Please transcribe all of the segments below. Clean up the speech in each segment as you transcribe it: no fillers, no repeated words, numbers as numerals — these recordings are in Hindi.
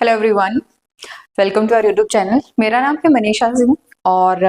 Hello everyone, welcome to our YouTube channel. मेरा नाम है मनीषा सिंह और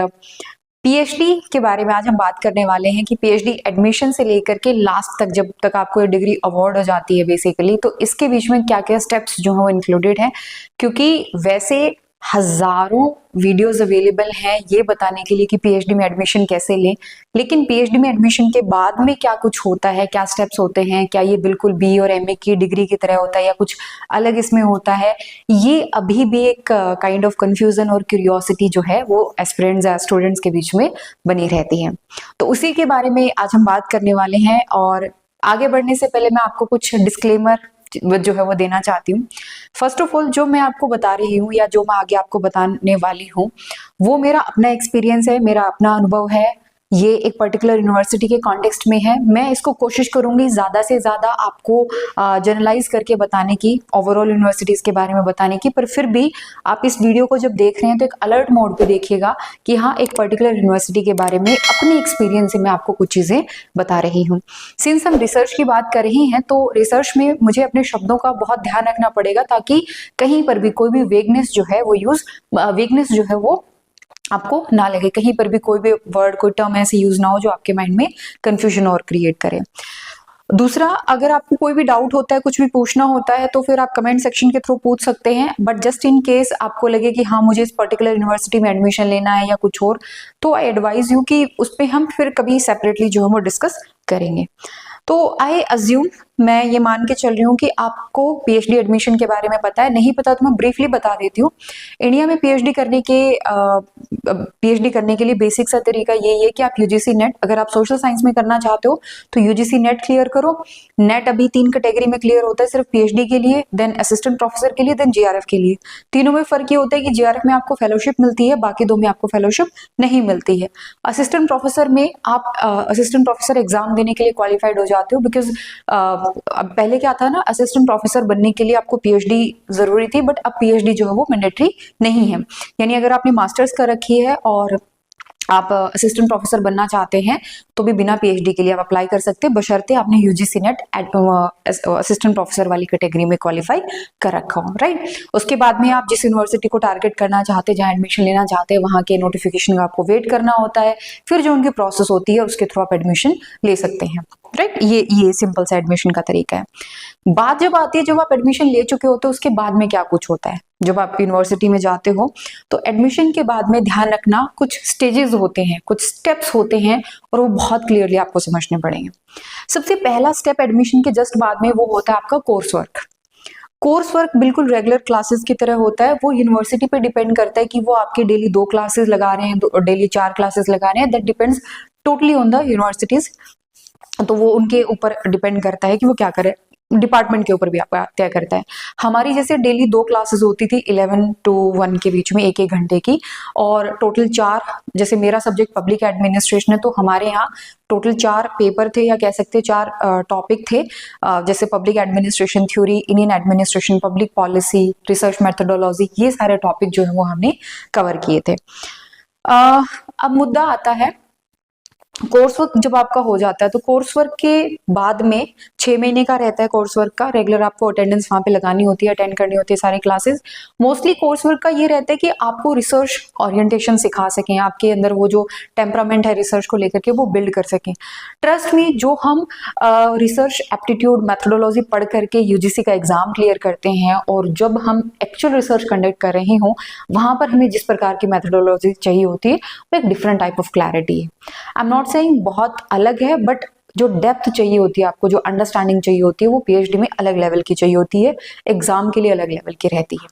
पीएचडी के बारे में आज हम बात करने वाले हैं कि पीएचडी एडमिशन से लेकर के लास्ट तक, जब तक आपको ये डिग्री अवार्ड हो जाती है बेसिकली, तो इसके बीच में क्या क्या स्टेप्स जो है वो इंक्लूडेड हैं। क्योंकि वैसे हजारों वीडियोस अवेलेबल हैं ये बताने के लिए कि पीएचडी में एडमिशन कैसे लें, लेकिन पीएचडी में एडमिशन के बाद में क्या कुछ होता है, क्या स्टेप्स होते हैं, क्या ये बिल्कुल बी और एमए की डिग्री की तरह होता है या कुछ अलग इसमें होता है, ये अभी भी एक काइंड ऑफ कंफ्यूजन और क्यूरियोसिटी जो है वो एस्पिरेंट्स या स्टूडेंट्स के बीच में बनी रहती है। तो उसी के बारे में आज हम बात करने वाले हैं। और आगे बढ़ने से पहले मैं आपको कुछ डिस्क्लेमर जो है वो देना चाहती हूँ। फर्स्ट ऑफ ऑल, जो मैं आपको बता रही हूँ या जो मैं आगे आपको बताने वाली हूँ वो मेरा अपना एक्सपीरियंस है, मेरा अपना अनुभव है। ये एक पर्टिकुलर यूनिवर्सिटी के कॉन्टेक्स्ट में है। मैं इसको कोशिश करूंगी ज्यादा से ज्यादा आपको जनरलाइज करके बताने की, ओवरऑल यूनिवर्सिटीज के बारे में बताने की, पर फिर भी आप इस वीडियो को जब देख रहे हैं तो एक अलर्ट मोड पे देखिएगा कि हाँ, एक पर्टिकुलर यूनिवर्सिटी के बारे में अपने एक्सपीरियंस से मैं आपको कुछ चीजें बता रही हूँ। सिंस हम रिसर्च की बात कर रहे हैं तो रिसर्च में मुझे अपने शब्दों का बहुत ध्यान रखना पड़ेगा ताकि कहीं पर भी कोई भी वेगनेस जो है वो आपको ना लगे, कहीं पर भी कोई भी वर्ड, कोई टर्म ऐसे यूज ना हो जो आपके माइंड में कंफ्यूजन और क्रिएट करे। दूसरा, अगर आपको कोई भी डाउट होता है, कुछ भी पूछना होता है, तो फिर आप कमेंट सेक्शन के थ्रू पूछ सकते हैं। बट जस्ट इन केस आपको लगे कि हाँ, मुझे इस पर्टिकुलर यूनिवर्सिटी में एडमिशन लेना है या कुछ और, तो आई एडवाइज यू कि उस पर हम फिर कभी सेपरेटली जो है वो डिस्कस करेंगे। तो आई अज्यूम, मैं ये मान के चल रही हूँ कि आपको पीएचडी एडमिशन के बारे में पता है। नहीं पता तो मैं ब्रीफली बता देती हूँ। इंडिया में पीएचडी करने के लिए बेसिक सा तरीका यही है कि आप यूजीसी नेट, अगर आप सोशल साइंस में करना चाहते हो तो यूजीसी नेट क्लियर करो। नेट अभी 3 कैटेगरी में क्लियर होता है, सिर्फ पीएचडी के लिए, देन असिस्टेंट प्रोफेसर के लिए, देन जेआरएफ के लिए। तीनों में फर्क ये होता है कि जेआरएफ में आपको फेलोशिप मिलती है, बाकी 2 में आपको फेलोशिप नहीं मिलती है। असिस्टेंट प्रोफेसर में आप असिस्टेंट प्रोफेसर एग्जाम देने के लिए क्वालिफाइड हो जाते हो, बिकॉज अब पहले क्या था ना, असिस्टेंट प्रोफेसर बनने के लिए आपको पीएचडी जरूरी थी, बट अब पीएचडी जो है वो मैंडेटरी नहीं है। यानी अगर आपने मास्टर्स कर रखी है और आप असिस्टेंट प्रोफेसर बनना चाहते हैं तो भी बिना पीएचडी के लिए आप अप्लाई कर सकते हैं, बशर्ते आपने यूजीसी नेट असिस्टेंट प्रोफेसर वाली कैटेगरी में क्वालिफाई कर रखा हो, राइट। उसके बाद में आप जिस यूनिवर्सिटी को टारगेट करना चाहते हैं, जहां एडमिशन लेना चाहते हैं, वहां के नोटिफिकेशन का आपको वेट करना होता है, फिर जो उनकी प्रोसेस होती है उसके थ्रू आप एडमिशन ले सकते हैं, राइट। ये सिंपल सा एडमिशन का तरीका है। बात जब आती है, जब आप एडमिशन ले चुके होते हो उसके बाद में क्या कुछ होता है। जब आप यूनिवर्सिटी में जाते हो तो एडमिशन के बाद में ध्यान रखना, कुछ स्टेजेस होते हैं, कुछ स्टेप्स होते हैं और वो बहुत क्लियरली आपको समझने पड़ेंगे। सबसे पहला स्टेप एडमिशन के जस्ट बाद में वो होता है आपका कोर्स वर्क। कोर्स वर्क बिल्कुल रेगुलर क्लासेस की तरह होता है। वो यूनिवर्सिटी पे डिपेंड करता है कि वो आपके डेली 2 क्लासेस लगा रहे हैं, डेली 4 क्लासेस लगा रहे हैं। That depends totally on the universities. तो वो उनके ऊपर डिपेंड करता है कि वो क्या करे, डिपार्टमेंट के ऊपर भी आपका तय करता है। हमारी जैसे डेली 2 क्लासेस होती थी 11 to 1 के बीच में, 1 घंटे की, और टोटल 4, जैसे मेरा सब्जेक्ट पब्लिक एडमिनिस्ट्रेशन है तो हमारे यहाँ टोटल 4 पेपर थे, या कह सकते हैं 4 टॉपिक थे, जैसे public administration theory, Indian administration, public policy, research methodology, ये सारे टॉपिक जो है वो हमने कवर किए थे। अब मुद्दा आता है कोर्स वर्क। जब आपका हो जाता है तो कोर्स वर्क के बाद में 6 महीने का रहता है कोर्स वर्क का। रेगुलर आपको अटेंडेंस वहां पे लगानी होती है, अटेंड करनी होती है सारी क्लासेस। मोस्टली कोर्स वर्क का ये रहता है कि आपको रिसर्च ओरिएंटेशन सिखा सकें, आपके अंदर वो जो टेम्परामेंट है रिसर्च को लेकर के वो बिल्ड कर सकें। ट्रस्ट में, जो हम रिसर्च एप्टीट्यूड मैथोडोलॉजी पढ़ करके यूजीसी का एग्जाम क्लियर करते हैं और जब हम एक्चुअल रिसर्च कंडक्ट कर रहे हों, वहां पर हमें जिस प्रकार की मैथोडोलॉजी चाहिए होती है वो एक डिफरेंट टाइप ऑफ क्लैरिटी है। आई एम नॉट सेइंग बहुत अलग है, बट जो डेप्थ चाहिए होती है आपको, जो अंडरस्टैंडिंग चाहिए होती है, वो पीएचडी में अलग लेवल की चाहिए होती है, एग्जाम के लिए अलग लेवल की रहती है।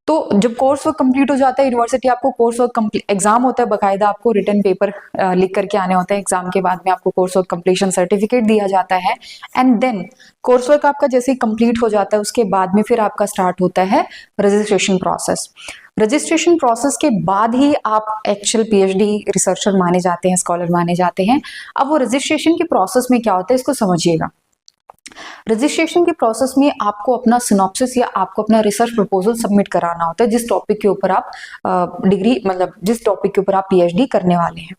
तो जब कोर्स वर्क कंप्लीट हो जाता है, यूनिवर्सिटी आपको कोर्स वर्क एग्जाम होता है, बकायदा आपको रिटन पेपर लिख करके आने होता है। एग्जाम के बाद में आपको कोर्स वर्क कंप्लीशन सर्टिफिकेट दिया जाता है। एंड देन कोर्स वर्क आपका जैसे ही कंप्लीट हो जाता है उसके बाद में फिर आपका स्टार्ट होता है रजिस्ट्रेशन प्रोसेस। रजिस्ट्रेशन प्रोसेस के बाद ही आप एक्चुअल पीएचडी रिसर्चर माने जाते हैं, स्कॉलर माने जाते हैं। अब वो रजिस्ट्रेशन के प्रोसेस में क्या होता है इसको समझिएगा। रजिस्ट्रेशन के प्रोसेस में आपको अपना सिनॉप्सिस या आपको अपना रिसर्च प्रपोजल सबमिट कराना होता है, जिस टॉपिक के ऊपर आप डिग्री मतलब जिस टॉपिक के ऊपर आप पीएचडी करने वाले हैं।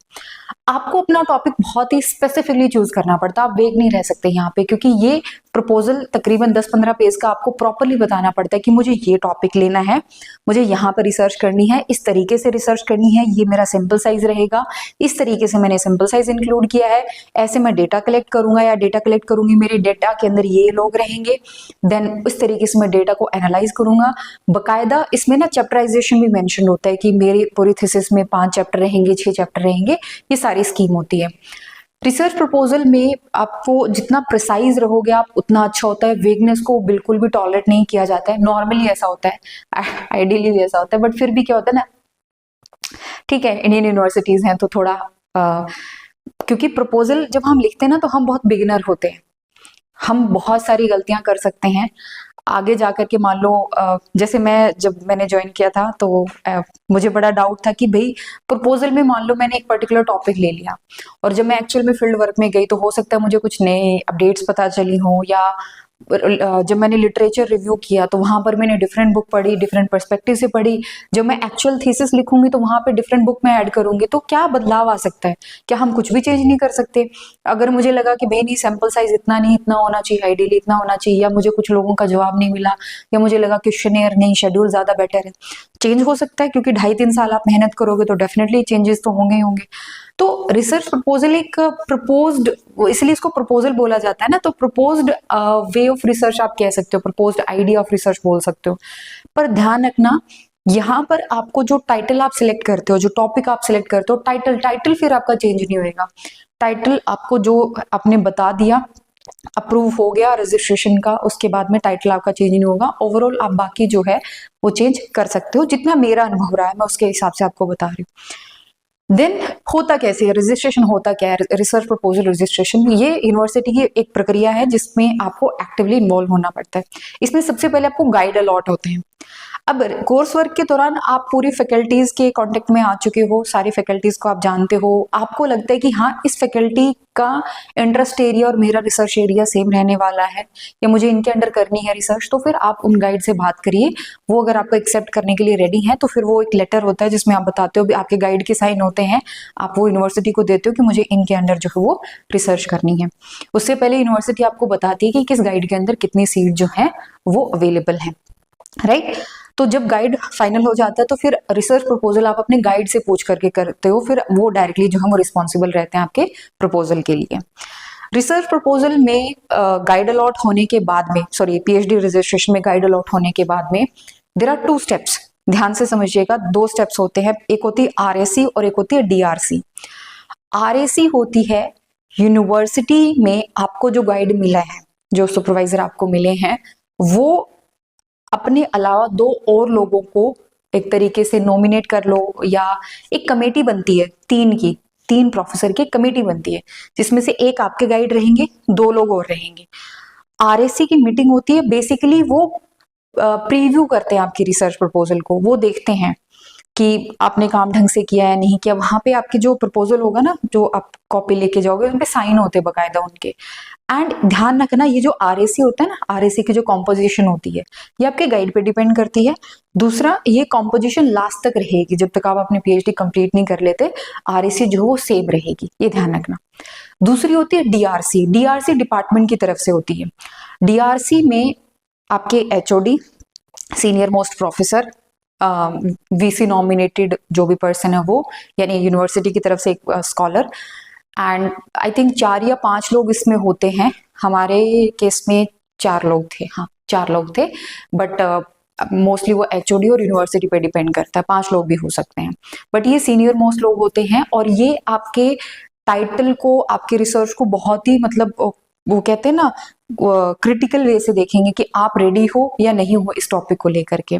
आपको अपना टॉपिक बहुत ही स्पेसिफिकली चूज करना पड़ता है, आप वेग नहीं रह सकते यहाँ पे, क्योंकि ये प्रपोजल तकरीबन 10-15 पेज का आपको प्रॉपरली बताना पड़ता है कि मुझे ये टॉपिक लेना है, मुझे यहाँ पर रिसर्च करनी है, इस तरीके से रिसर्च करनी है, ये मेरा सैंपल साइज रहेगा, इस तरीके से मैंने सैंपल साइज इंक्लूड किया है, ऐसे मैं डेटा कलेक्ट करूंगा या डेटा कलेक्ट करूंगी, मेरे डेटा के अंदर ये लोग रहेंगे, देन इस तरीके से मैं डेटा को एनालाइज करूंगा। बकायदा इसमें ना चैप्टराइजेशन भी मेंशन होता है कि मेरी पूरी थीसिस में 5 चैप्टर रहेंगे, 6 चैप्टर रहेंगे, ये सारी स्कीम होती है। रिसर्च प्रपोजल में आपको जितना प्रिसाइज रहोगे आप उतना अच्छा होता है, वेगनेस को बिल्कुल भी टॉलरेट नहीं किया जाता है, नॉर्मली ऐसा होता है, आइडियली भी ऐसा होता है, बट फिर भी क्या होता है ना, ठीक है इंडियन यूनिवर्सिटीज हैं तो थोड़ा क्योंकि प्रपोजल जब हम लिखते हैं ना तो हम बहुत बिगिनर होते हैं, हम बहुत सारी गलतियां कर सकते हैं आगे जाकर के। मान लो जैसे जब मैंने ज्वाइन किया था तो मुझे बड़ा डाउट था कि भाई प्रपोजल में मान लो मैंने एक पर्टिकुलर टॉपिक ले लिया और जब मैं एक्चुअल में फील्ड वर्क में गई तो हो सकता है मुझे कुछ नए अपडेट्स पता चली हो, या जब मैंने लिटरेचर रिव्यू किया तो वहां पर मैंने डिफरेंट बुक पढ़ी, डिफरेंट पर्सपेक्टिव से पढ़ी, जब मैं एक्चुअल थीसिस लिखूंगी तो वहां पे डिफरेंट बुक में ऐड करूंगी, तो क्या बदलाव आ सकता है? क्या हम कुछ भी चेंज नहीं कर सकते? अगर मुझे लगा कि भाई नहीं सैंपल साइज इतना नहीं, इतना होना चाहिए, आइडियली इतना होना चाहिए, या मुझे कुछ लोगों का जवाब नहीं मिला, या मुझे लगा क्वेश्चनियर नहीं शेड्यूल ज्यादा बेटर है, चेंज हो सकता है, क्योंकि 2.5-3 साल आप मेहनत करोगे तो डेफिनेटली चेंजेस तो होंगे ही होंगे। तो रिसर्च प्रपोजल एक प्रपोज्ड, इसलिए इसको प्रपोजल बोला जाता है ना, तो प्रपोज्ड वे ऑफ रिसर्च आप कह सकते हो, प्रपोज्ड आइडिया ऑफ रिसर्च बोल सकते हो। पर ध्यान रखना यहाँ पर आपको जो टाइटल आप सिलेक्ट करते हो, जो टॉपिक आप सिलेक्ट करते हो, टाइटल फिर आपका चेंज नहीं होएगा। टाइटल आपको जो आपने बता दिया, अप्रूव हो गया रजिस्ट्रेशन का, उसके बाद में टाइटल आपका चेंज नहीं होगा। ओवरऑल आप बाकी जो है वो चेंज कर सकते हो, जितना मेरा अनुभव रहा है मैं उसके हिसाब से आपको बता रही हूँ। देन होता कैसे है रजिस्ट्रेशन, होता क्या है रिसर्च प्रपोजल रजिस्ट्रेशन? ये यूनिवर्सिटी की एक प्रक्रिया है जिसमें आपको एक्टिवली इन्वॉल्व होना पड़ता है। इसमें सबसे पहले आपको गाइड अलॉट होते हैं। अब कोर्स वर्क के दौरान आप पूरी फैकल्टीज के कांटेक्ट में आ चुके हो, सारी फैकल्टीज को आप जानते हो, आपको लगता है कि हाँ इस फैकल्टी का इंटरेस्ट एरिया और मेरा रिसर्च एरिया सेम रहने वाला है, या मुझे इनके अंडर करनी है रिसर्च, तो फिर आप उन गाइड से बात करिए। वो अगर आपको एक्सेप्ट करने के लिए रेडी है तो फिर वो एक लेटर होता है जिसमें आप बताते हो, आपके गाइड के साइन होते हैं, आप वो यूनिवर्सिटी को देते हो कि मुझे इनके अंडर जो है वो रिसर्च करनी है। उससे पहले यूनिवर्सिटी आपको बताती है कि किस गाइड के अंदर कितनी सीट जो है वो अवेलेबल है, राइट। तो जब गाइड फाइनल हो जाता है तो फिर रिसर्च प्रपोजल आप अपने गाइड से पूछ करके करते हो, फिर वो डायरेक्टली जो है वो रिस्पॉन्सिबल रहते हैं आपके प्रपोजल के लिए। रिसर्च प्रपोजल में गाइड अलॉट होने के बाद में, सॉरी पीएचडी रजिस्ट्रेशन में गाइड अलॉट होने के बाद में देयर आर 2 स्टेप्स, ध्यान से समझिएगा। 2 स्टेप्स होते हैं, एक होती है आरएसी और एक होती है डीआरसी। आरएसी होती है यूनिवर्सिटी में आपको जो गाइड मिला है, जो सुपरवाइजर आपको मिले हैं, वो अपने अलावा 2 और लोगों को एक तरीके से नॉमिनेट कर लो, या एक कमेटी बनती है 3 प्रोफेसर की कमेटी बनती है, जिसमें से एक आपके गाइड रहेंगे, 2 लोग और रहेंगे। आरएससी की मीटिंग होती है, बेसिकली वो प्रीव्यू करते हैं आपकी रिसर्च प्रपोजल को, वो देखते हैं कि आपने काम ढंग से किया है नहीं किया। वहां पे आपकी जो प्रपोजल होगा ना, जो आप कॉपी लेके जाओगे, उन पे साइन होते हैं बकायदा उनके। एंड ध्यान रखना ये जो आरएसी होता है ना, आरएसी की जो कॉम्पोजिशन होती है ये आपके गाइड पे डिपेंड करती है। दूसरा, ये कॉम्पोजिशन लास्ट तक रहेगी, जब तक आप अपनी पीएचडी कंप्लीट नहीं कर लेते, आरएसी जो वो सेम रहेगी, ये ध्यान रखना। दूसरी होती है डीआरसी। डीआरसी डिपार्टमेंट की तरफ से होती है। डीआरसी में आपके HOD, senior most professor, VC nominated जो भी पर्सन है वो, यानी यूनिवर्सिटी की तरफ से एक स्कॉलर, एंड आई थिंक 4 या 5 लोग इसमें होते हैं। हमारे केस में 4 लोग थे, हाँ 4 लोग थे, बट मोस्टली वो एचओडी और यूनिवर्सिटी पे डिपेंड करता है, 5 लोग भी हो सकते हैं, बट ये सीनियर मोस्ट लोग होते हैं। और ये आपके टाइटल को, आपके रिसर्च को बहुत ही मतलब वो कहते हैं ना क्रिटिकल वे से देखेंगे कि आप रेडी हो या नहीं हो इस टॉपिक को लेकर के।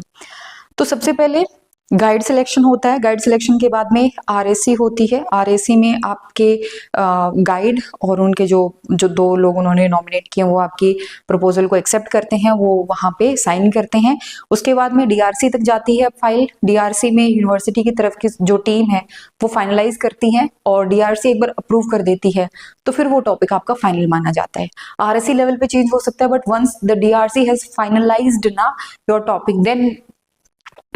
तो सबसे पहले गाइड सिलेक्शन होता है। गाइड सिलेक्शन के बाद में आरएसी होती है। आरएसी में आपके गाइड और उनके जो जो दो लोग उन्होंने नॉमिनेट किए वो आपकी प्रपोजल को एक्सेप्ट करते हैं, वो वहाँ पे साइन करते हैं। उसके बाद में डीआरसी तक जाती है फाइल। डीआरसी में यूनिवर्सिटी की तरफ की जो टीम है वो फाइनलाइज करती है, और डीआरसी एक बार अप्रूव कर देती है तो फिर वो टॉपिक आपका फाइनल माना जाता है। आरएसी लेवल पे चेंज हो सकता है, but once the DRC has finalized ना योर टॉपिक, देन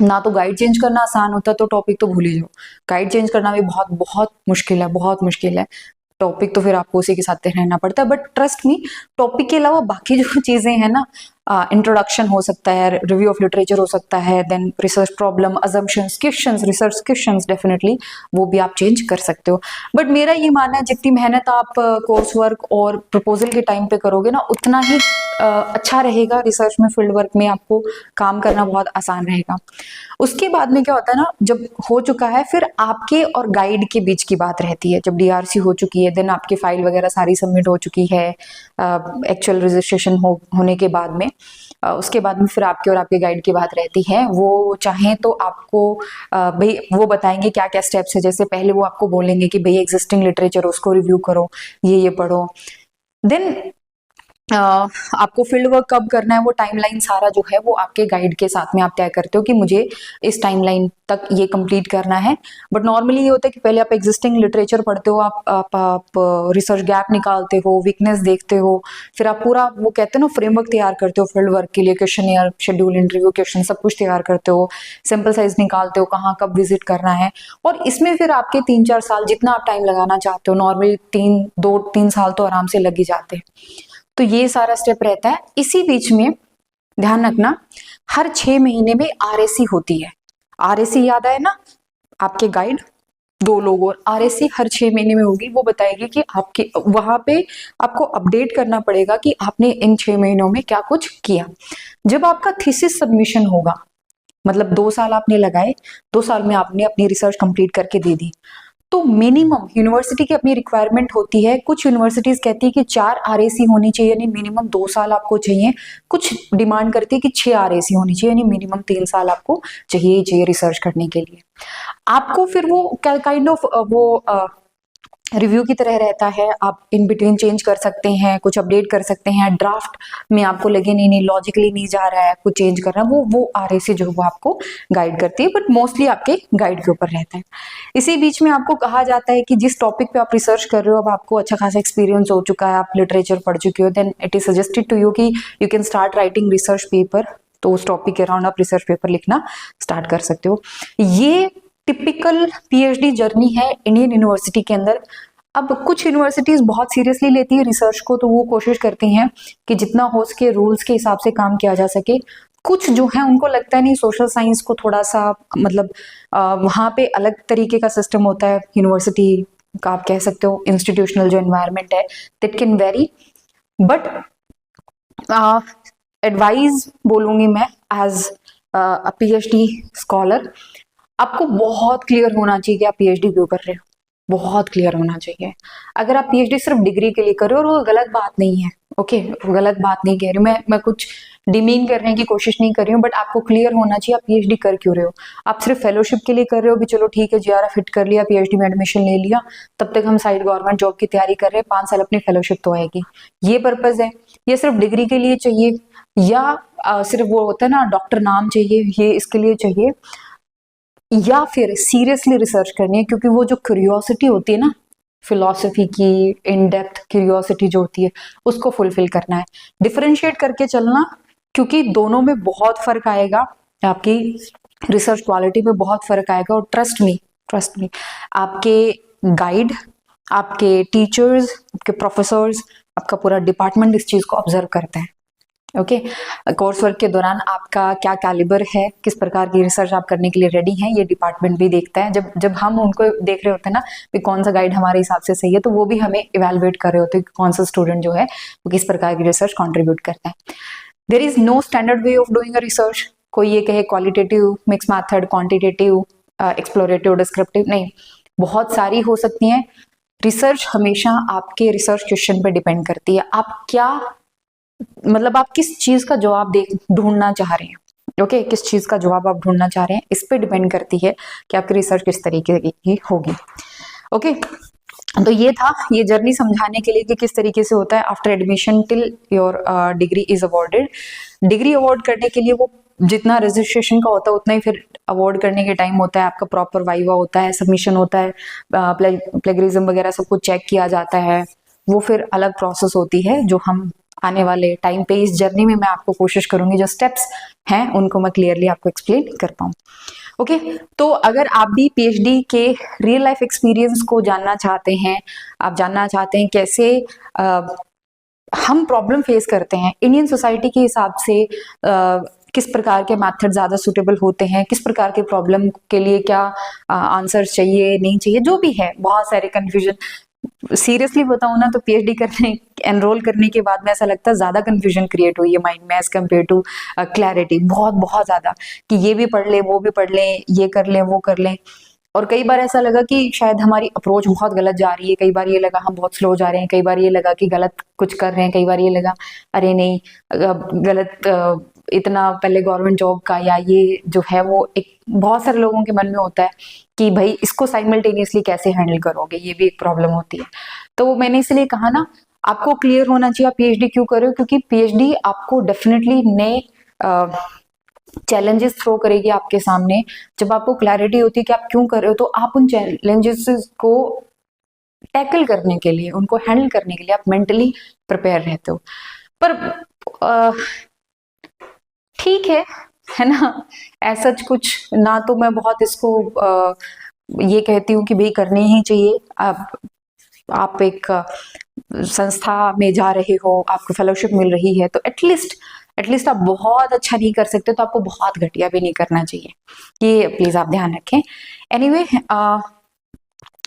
ना तो गाइड चेंज करना आसान होता है, तो टॉपिक तो भूल ही जाओ। गाइड चेंज करना भी बहुत बहुत मुश्किल है, बहुत मुश्किल है। टॉपिक तो फिर आपको उसी के साथ रहना पड़ता है। बट ट्रस्ट मी, टॉपिक के अलावा बाकी जो चीजें हैं ना, इंट्रोडक्शन हो सकता है, रिव्यू ऑफ लिटरेचर हो सकता है, then research problem, assumptions, questions, research questions, definitely वो भी आप चेंज कर सकते हो। बट मेरा ये मानना है जितनी मेहनत आप कोर्स वर्क और प्रपोजल के टाइम पे करोगे ना, उतना ही अच्छा रहेगा। रिसर्च में, फील्ड वर्क में आपको काम करना बहुत आसान रहेगा। उसके बाद में क्या होता है ना, जब हो चुका है फिर आपके और गाइड के बीच की बात रहती है। जब डीआरसी हो चुकी है, देन आपकी फाइल वगैरह सारी सबमिट हो चुकी है एक्चुअल रजिस्ट्रेशन होने के बाद में, उसके बाद में फिर आपके और आपके गाइड की बात रहती है। वो चाहें तो आपको भाई वो बताएंगे क्या क्या स्टेप्स है। जैसे पहले वो आपको बोलेंगे कि भाई एग्जिस्टिंग लिटरेचर उसको रिव्यू करो, ये पढ़ो। देन आपको फील्ड वर्क कब करना है, वो टाइमलाइन सारा जो है वो आपके गाइड के साथ में आप तय करते हो कि मुझे इस टाइमलाइन तक ये कंप्लीट करना है। बट नॉर्मली ये होता है कि पहले आप एग्जिस्टिंग लिटरेचर पढ़ते हो, आप रिसर्च गैप निकालते हो, वीकनेस देखते हो, फिर आप पूरा वो कहते हैं ना फ्रेमवर्क तैयार करते हो फील्ड वर्क के लिए, क्वेश्चन, शेड्यूल, इंटरव्यू क्वेश्चन सब कुछ तैयार करते हो, सैंपल साइज निकालते हो, कहाँ कब विजिट करना है। और इसमें फिर आपके 3-4 साल जितना आप टाइम लगाना चाहते हो, नॉर्मली 2-3 साल तो आराम से लग ही जाते हैं। तो ये सारा स्टेप रहता है। इसी बीच में ध्यान रखना, हर 6 महीने में आरएसी होती है। आरएसी याद आए ना, आपके गाइड 2 लोग और आरएसी हर 6 महीने में होगी। वो बताएगी कि आपके वहां पे आपको अपडेट करना पड़ेगा कि आपने इन 6 महीनों में क्या कुछ किया। जब आपका थीसिस सबमिशन होगा, मतलब 2 साल आपने लगाए, 2 साल में आपने अपनी रिसर्च कंप्लीट करके दे दी, तो मिनिमम यूनिवर्सिटी की अपनी रिक्वायरमेंट होती है। कुछ यूनिवर्सिटीज कहती है कि 4 आरएसी होनी चाहिए, यानी मिनिमम 2 साल आपको चाहिए। कुछ डिमांड करती है कि 6 आरएसी होनी चाहिए, यानी मिनिमम 3 साल आपको चाहिए रिसर्च करने के लिए। आपको फिर वो काइंड ऑफ वो रिव्यू की तरह रहता है। आप इन बिटवीन चेंज कर सकते हैं, कुछ अपडेट कर सकते हैं। ड्राफ्ट में आपको लगे नहीं लॉजिकली नहीं जा रहा है, कुछ चेंज करना, वो आरएसी जो वो आपको गाइड करती है, बट मोस्टली आपके गाइड के ऊपर रहता है। इसी बीच में आपको कहा जाता है कि जिस टॉपिक पे आप रिसर्च कर रहे हो, अब आपको अच्छा खासा एक्सपीरियंस हो चुका है, आप लिटरेचर पढ़ चुके हो, then it is suggested to you कि you can start writing research paper. तो उस टॉपिक के अराउंड आप रिसर्च पेपर लिखना स्टार्ट कर सकते हो। ये टिपिकल पीएचडी जर्नी है इंडियन यूनिवर्सिटी के अंदर। अब कुछ यूनिवर्सिटीज बहुत सीरियसली लेती है रिसर्च को, तो वो कोशिश करती हैं कि जितना हो सके रूल्स के हिसाब से काम किया जा सके। कुछ जो है उनको लगता है नहीं, सोशल साइंस को थोड़ा सा मतलब वहाँ पे अलग तरीके का सिस्टम होता है यूनिवर्सिटी का, आप कह सकते हो इंस्टीट्यूशनल जो एनवायरनमेंट है, that can very. But advise बोलूंगी मैं एज अ पीएचडी स्कॉलर, आपको बहुत क्लियर होना चाहिए कि आप पीएचडी क्यों कर रहे हो, बहुत क्लियर होना चाहिए। अगर आप पीएचडी सिर्फ डिग्री के लिए कर रहे हो, और वो गलत बात नहीं है, ओके, वो गलत बात नहीं कह रही हूँ मैं कुछ डिमीन करने की कोशिश नहीं कर रही हूँ, बट आपको क्लियर होना चाहिए आप पीएचडी कर क्यों रहे हो। आप सिर्फ फेलोशिप के लिए कर रहे हो कि चलो ठीक है जीआरएफ हिट कर लिया, पीएचडी में एडमिशन ले लिया, तब तक हम साइड गवर्नमेंट जॉब की तैयारी कर रहे हैं, 5 साल अपनी फेलोशिप तो आएगी, ये पर्पज है। ये सिर्फ डिग्री के लिए चाहिए, या सिर्फ वो होता है ना डॉक्टर नाम चाहिए, ये इसके लिए चाहिए, या फिर सीरियसली रिसर्च करनी है, क्योंकि वो जो क्यूरियोसिटी होती है ना फिलॉसफी की, इन डेप्थ क्यूरियोसिटी जो होती है, उसको फुलफिल करना है। डिफरेंशिएट करके चलना, क्योंकि दोनों में बहुत फर्क आएगा, आपकी रिसर्च क्वालिटी में बहुत फर्क आएगा। और ट्रस्ट मी, आपके गाइड, आपके टीचर्स, आपके प्रोफेसर्स, आपका पूरा डिपार्टमेंट इस चीज को ऑब्जर्व करते हैं। ओके, कोर्स वर्क के दौरान आपका क्या कैलिबर है, किस प्रकार की रिसर्च आप करने के लिए रेडी हैं, ये डिपार्टमेंट भी देखता है। जब हम उनको देख रहे होते हैं ना कि कौन सा गाइड हमारे हिसाब से सही है, तो वो भी हमें इवेलुएट कर रहे होते हैं कि कौन सा स्टूडेंट जो है वो किस प्रकार की रिसर्च कॉन्ट्रीब्यूट करता है। There is no standard way of doing a research. कोई ये कहे qualitative, mixed method, quantitative, explorative, descriptive, नहीं, बहुत सारी हो सकती हैं। रिसर्च हमेशा आपके रिसर्च क्वेश्चन पर डिपेंड करती है, आप क्या मतलब आप किस चीज का जवाब ढूंढना चाह रहे हैं। ओके किस चीज का जवाब आप ढूंढना चाह रहे हैं, इस पे डिपेंड करती है कि आपकी रिसर्च किस तरीके की होगी। ओके तो ये था ये जर्नी समझाने के लिए कि किस तरीके से होता है after admission till your degree is awarded. Degree award करने के लिए वो जितना रजिस्ट्रेशन का होता है उतना ही फिर अवॉर्ड करने के टाइम होता है, आपका प्रॉपर वाइवा होता है, सबमिशन होता है, प्लेगरिज्म वगैरह सब कुछ चेक किया जाता है, वो फिर अलग प्रोसेस होती है जो हम आने वाले टाइम पे इस जर्नी में मैं आपको कोशिश करूंगी जो स्टेप्स हैं उनको मैं क्लियरली आपको एक्सप्लेन कर पाऊँ। ओके तो अगर आप भी पीएचडी के रियल लाइफ एक्सपीरियंस को जानना चाहते हैं, आप जानना चाहते हैं कैसे हम प्रॉब्लम फेस करते हैं इंडियन सोसाइटी के हिसाब से, किस प्रकार के मेथड ज्यादा सुटेबल होते हैं, किस प्रकार के प्रॉब्लम के लिए क्या आंसर्स चाहिए नहीं चाहिए, जो भी है बहुत सारे कंफ्यूजन। सीरियसली बताऊं ना तो पीएचडी करने एनरोल करने के बाद में ऐसा लगता है ज्यादा कंफ्यूजन क्रिएट हुई है माइंड में एज कम्पेयर टू क्लैरिटी, बहुत बहुत ज्यादा कि ये भी पढ़ ले वो भी पढ़ ले, ये कर ले वो कर ले। और कई बार ऐसा लगा कि शायद हमारी अप्रोच बहुत गलत जा रही है, कई बार ये लगा हम बहुत स्लो जा रहे हैं, कई बार ये लगा कि गलत कुछ कर रहे हैं, कई बार ये लगा अरे नहीं गलत इतना पहले गवर्नमेंट जॉब का या ये जो है वो एक बहुत सारे लोगों के मन में होता है कि भाई इसको साइमल्टेनियसली कैसे हैंडल करोगे, ये भी एक प्रॉब्लम होती है। तो मैंने इसलिए कहा ना आपको क्लियर होना चाहिए आप पीएचडी क्यों कर रहे हो, क्योंकि पीएचडी आपको डेफिनेटली नए चैलेंजेस थ्रो करेगी आपके सामने। जब आपको क्लैरिटी होती है कि आप क्यों कर रहे हो तो आप उन चैलेंजेस को टैकल करने के लिए, उनको हैंडल करने के लिए आप मेंटली प्रिपेयर रहते हो। पर ठीक है ना, ऐसा कुछ ना तो मैं बहुत इसको ये कहती हूँ कि भाई करनी ही चाहिए। आप एक संस्था में जा रहे हो, आपको फेलोशिप मिल रही है, तो एटलीस्ट आप बहुत अच्छा नहीं कर सकते तो आपको बहुत घटिया भी नहीं करना चाहिए, ये प्लीज आप ध्यान रखें। Anyway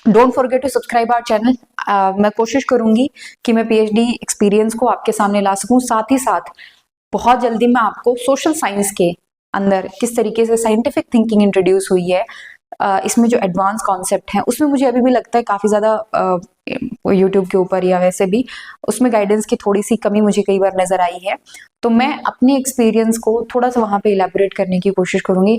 don't forget to subscribe our channel. मैं कोशिश करूंगी कि मैं पीएचडी एक्सपीरियंस को आपके सामने ला सकूं, साथ ही साथ बहुत जल्दी मैं आपको सोशल साइंस के अंदर किस तरीके से साइंटिफिक थिंकिंग इंट्रोड्यूस हुई है, इसमें जो एडवांस कॉन्सेप्ट हैं उसमें मुझे अभी भी लगता है काफ़ी ज़्यादा यूट्यूब के ऊपर या वैसे भी उसमें गाइडेंस की थोड़ी सी कमी मुझे कई बार नज़र आई है। तो मैं अपने एक्सपीरियंस को थोड़ा सा वहाँ पे इलेबोरेट करने की कोशिश करूँगी।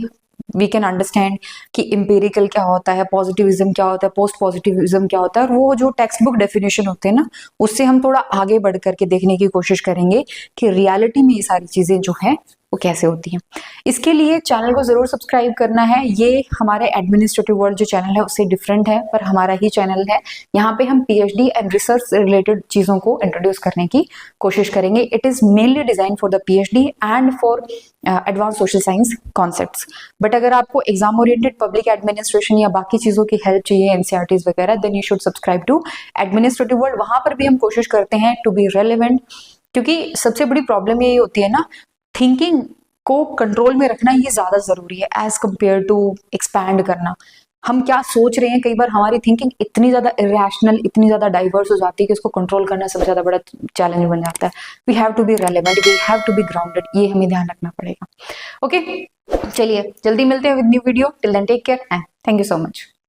वी कैन अंडरस्टैंड कि एम्पिरिकल क्या होता है, पॉजिटिविज्म क्या होता है, पोस्ट पॉजिटिविज्म क्या होता है, और वो जो टेक्स्ट बुक डेफिनेशन होते हैं ना उससे हम थोड़ा आगे बढ़ करके देखने की कोशिश करेंगे कि रियलिटी में ये सारी चीज़ें जो है वो कैसे होती हैं। इसके लिए चैनल को जरूर सब्सक्राइब करना है। ये हमारे एडमिनिस्ट्रेटिव वर्ल्ड जो चैनल है उससे डिफरेंट है, पर हमारा ही चैनल है। यहाँ पे हम पीएचडी एंड रिसर्च से रिलेटेड चीजों को इंट्रोड्यूस करने की कोशिश करेंगे। It is mainly design for the PhD and for advance social science concepts. But अगर आपको एग्जाम ओरिएंटेड पब्लिक एडमिनिस्ट्रेशन या बाकी चीजों की हेल्प चाहिए, एनसीईआरटीज वगैरह, then you should subscribe to administrative world. वहां पर भी हम कोशिश करते हैं टू बी रेलेवेंट, क्योंकि सबसे बड़ी प्रॉब्लम यही होती है ना, थिंकिंग को कंट्रोल में रखना ये ज्यादा जरूरी है एज कंपेयर टू एक्सपैंड करना। हम क्या सोच रहे हैं, कई बार हमारी थिंकिंग इतनी ज्यादा इरेशनल, इतनी ज्यादा डाइवर्स हो जाती है कि इसको कंट्रोल करना सबसे ज्यादा बड़ा चैलेंज बन जाता है। We have to be relevant, we have to be grounded, ये हमें ध्यान रखना पड़ेगा। ओके चलिए जल्दी मिलते हैं with new video. Till then take care and thank you so much.